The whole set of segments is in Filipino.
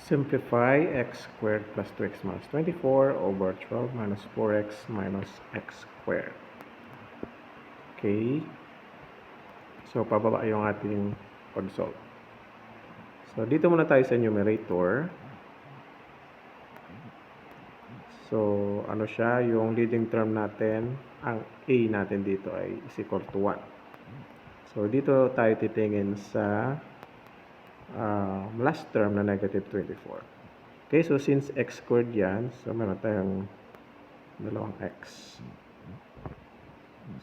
Simplify x squared plus 2x minus 24 over 12 minus 4x minus x squared. Okay. So, pababa yung ating pag-solve. So, dito muna tayo sa numerator. So, ano siya? Yung leading term natin, ang a natin dito ay is equal to 1. So, dito tayo titingin sa last term na negative 24. Okay, so since x squared yan, so meron tayong dalawang x.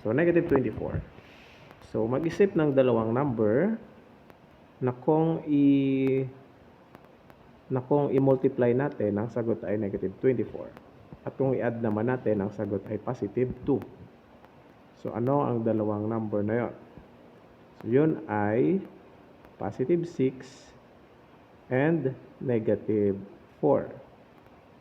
So, negative 24. So, mag-isip ng dalawang number na kung i-multiply natin, ang sagot ay negative 24. At kung i-add naman natin, ang sagot ay positive 2. So, ano ang dalawang number na yon? So, yun ay positive 6 and negative 4.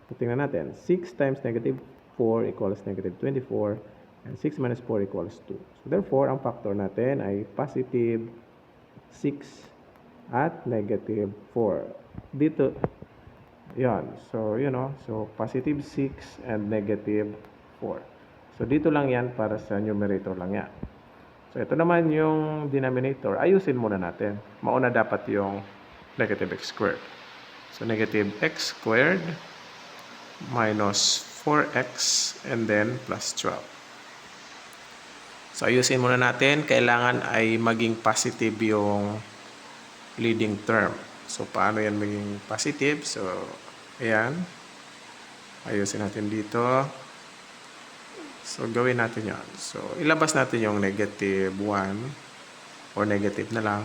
So, tingnan natin. 6 times negative 4 equals negative 24. And 6 minus 4 equals 2. So, therefore, ang factor natin ay positive 6 at negative 4. Dito, yan. So, so, positive 6 and negative 4. So, dito lang yan para sa numerator lang yan. So, ito naman yung denominator. Ayusin muna natin. Mauna dapat yung negative x squared. So, negative x squared minus 4x and then plus 12. So, ayusin muna natin. Kailangan ay maging positive yung leading term. So, paano yan maging positive? So, ayan. Ayusin natin dito. So, gawin natin yan. So, ilabas natin yung negative 1 or negative na lang.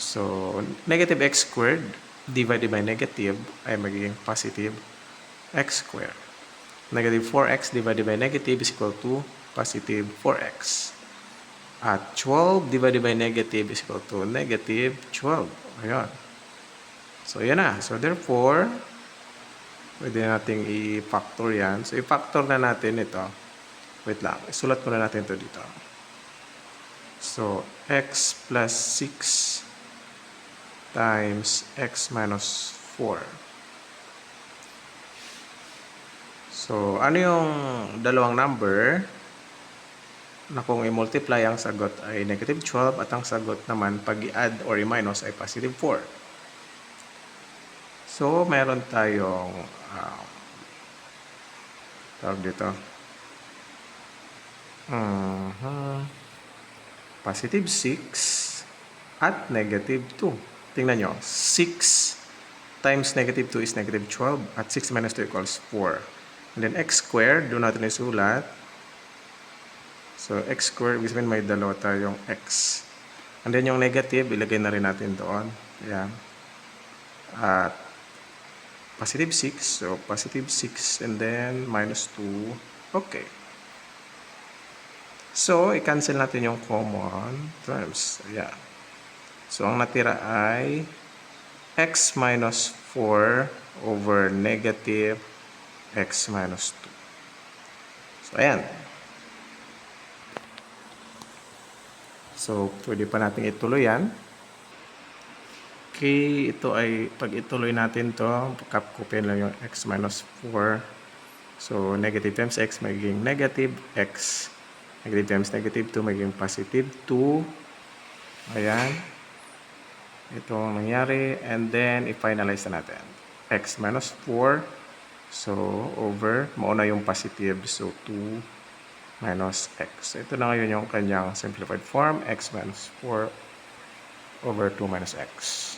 So, negative x squared divided by negative ay magiging positive x squared. Negative 4x divided by negative is equal to positive 4x. At 12 divided by negative is equal to negative 12. Ayan. So, yan na. So, therefore, pwede nating i-factor yan. So, i-factor na natin ito. Wait lang. Isulat muna natin ito dito. So, x plus 6 times x minus 4. So, ano yung dalawang number na kung i-multiply ang sagot ay negative 12 at ang sagot naman pag i-add or i-minus ay positive 4. So, meron tayong tawag dito. Positive 6 at negative 2. Tingnan nyo. 6 times negative 2 is negative 12 at 6 minus 2 equals 4. And then x squared, doon natin isulat. So, x squared, ibig sabihin may dalawa tayong x. And then yung negative, ilagay na rin natin doon. Ayan. At positive 6. So, positive 6 and then minus 2. Okay. So, i-cancel natin yung common terms. Ayan. So, ang natira ay x minus 4 over negative x minus 2. So, ayan. So, pwede pa natin ituloy yan. Okay, ito ay, pag ituloy natin to, kapkupin lang yung x minus 4. So, negative times x magiging negative x. Negative times negative 2 magiging positive 2. Ayan. Ito ang nangyari. And then, i-finalize na natin. X minus 4. So, over. Mauna yung positive. So, 2 minus x. Ito na ngayon yung kanyang simplified form. X minus 4 over 2 minus x.